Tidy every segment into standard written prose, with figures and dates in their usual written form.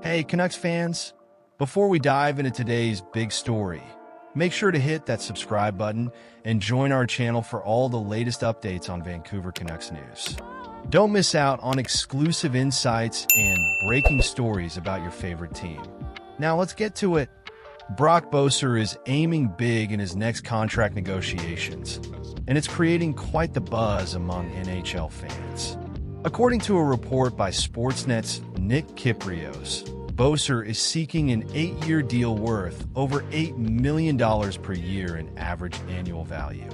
Hey, Canucks fans! Before we dive into today's big story, make sure to hit that subscribe button and join our channel for all the latest updates on Vancouver Canucks news. Don't miss out on exclusive insights and breaking stories about your favorite team. Now let's get to it. Brock Boeser is aiming big in his next contract negotiations, and it's creating quite the buzz among NHL fans. According to a report by Sportsnet's Nick Kyprios, Boeser is seeking an 8-year deal worth over $8 million per year in average annual value.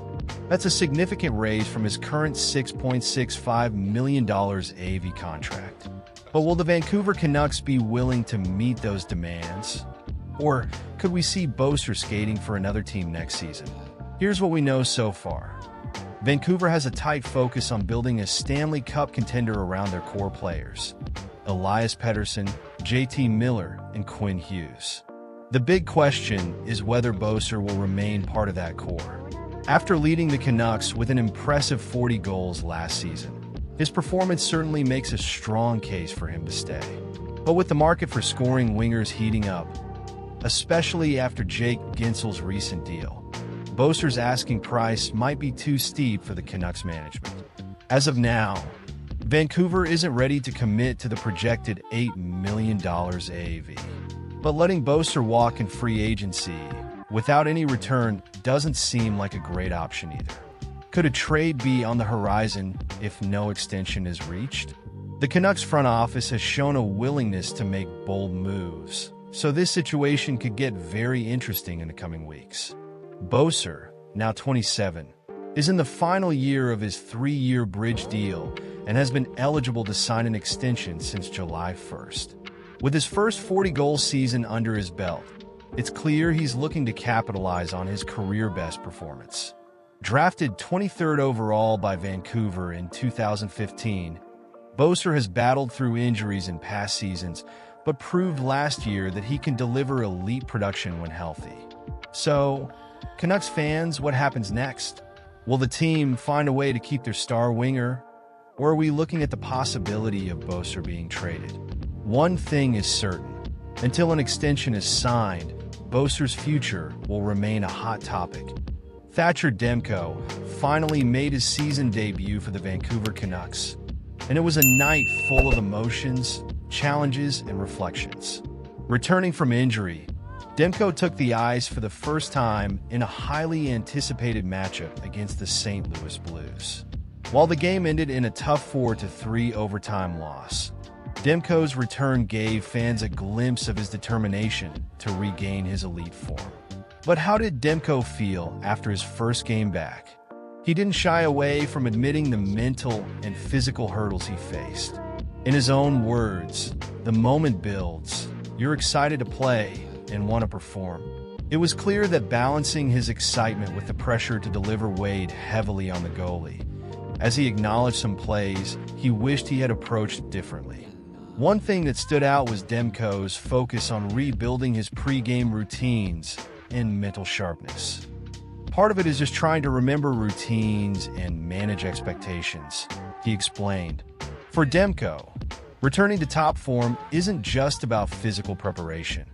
That's a significant raise from his current $6.65 million AAV contract. But will the Vancouver Canucks be willing to meet those demands? Or could we see Boeser skating for another team next season? Here's what we know so far. Vancouver has a tight focus on building a Stanley Cup contender around their core players: Elias Pettersson, JT Miller, and Quinn Hughes. The big question is whether Boeser will remain part of that core. After leading the Canucks with an impressive 40 goals last season, his performance certainly makes a strong case for him to stay. But with the market for scoring wingers heating up, especially after Jake Guentzel's recent deal, Boeser's asking price might be too steep for the Canucks management. As of now, Vancouver isn't ready to commit to the projected $8 million AAV. But letting Boeser walk in free agency without any return doesn't seem like a great option either. Could a trade be on the horizon if no extension is reached? The Canucks front office has shown a willingness to make bold moves, so this situation could get very interesting in the coming weeks. Boeser, now 27, is in the final year of his 3-year bridge deal and has been eligible to sign an extension since July 1st. With his first 40-goal season under his belt, it's clear he's looking to capitalize on his career-best performance. Drafted 23rd overall by Vancouver in 2015, Boeser has battled through injuries in past seasons, but proved last year that he can deliver elite production when healthy. So, Canucks fans, what happens next? Will the team find a way to keep their star winger? Or are we looking at the possibility of Boeser being traded? One thing is certain. Until an extension is signed, Boeser's future will remain a hot topic. Thatcher Demko finally made his season debut for the Vancouver Canucks, and it was a night full of emotions, challenges, and reflections. Returning from injury, Demko took the ice for the first time in a highly anticipated matchup against the St. Louis Blues. While the game ended in a tough 4-3 overtime loss, Demko's return gave fans a glimpse of his determination to regain his elite form. But how did Demko feel after his first game back? He didn't shy away from admitting the mental and physical hurdles he faced. In his own words, "The moment builds. You're excited to play and want to perform." It was clear that balancing his excitement with the pressure to deliver weighed heavily on the goalie. As he acknowledged some plays he wished he had approached differently. One thing that stood out was Demko's focus on rebuilding his pre-game routines and mental sharpness. Part of it is just trying to remember routines and manage expectations, he explained. For Demko, returning to top form isn't just about physical preparation.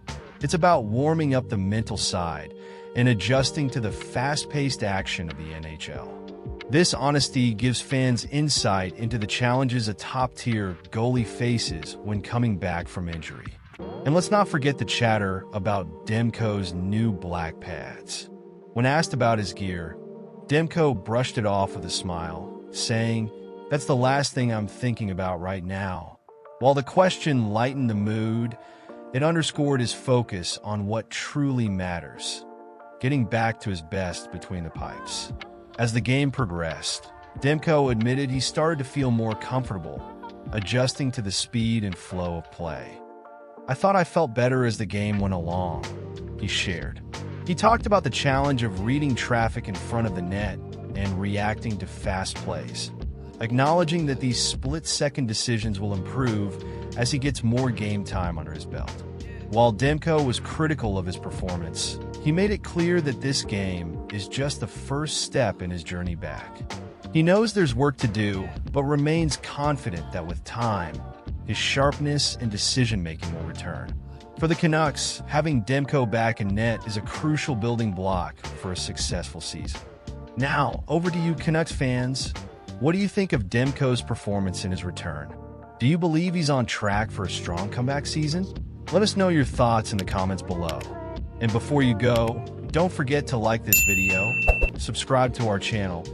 It's about warming up the mental side and adjusting to the fast-paced action of the NHL. This honesty gives fans insight into the challenges a top-tier goalie faces when coming back from injury. And let's not forget the chatter about Demko's new black pads. When asked about his gear, Demko brushed it off with a smile, saying, "That's the last thing I'm thinking about right now." While the question lightened the mood, it underscored his focus on what truly matters: getting back to his best between the pipes. As the game progressed, Demko admitted he started to feel more comfortable, adjusting to the speed and flow of play. "I thought I felt better as the game went along," he shared. He talked about the challenge of reading traffic in front of the net and reacting to fast plays, acknowledging that these split-second decisions will improve as he gets more game time under his belt. While Demko was critical of his performance, he made it clear that this game is just the first step in his journey back. He knows there's work to do, but remains confident that with time, his sharpness and decision-making will return. For the Canucks, having Demko back in net is a crucial building block for a successful season. Now, over to you Canucks fans. What do you think of Demko's performance in his return? Do you believe he's on track for a strong comeback season? Let us know your thoughts in the comments below. And before you go, don't forget to like this video, subscribe to our channel,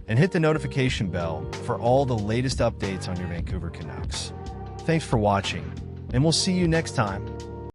and hit the notification bell for all the latest updates on your Vancouver Canucks. Thanks for watching, and we'll see you next time.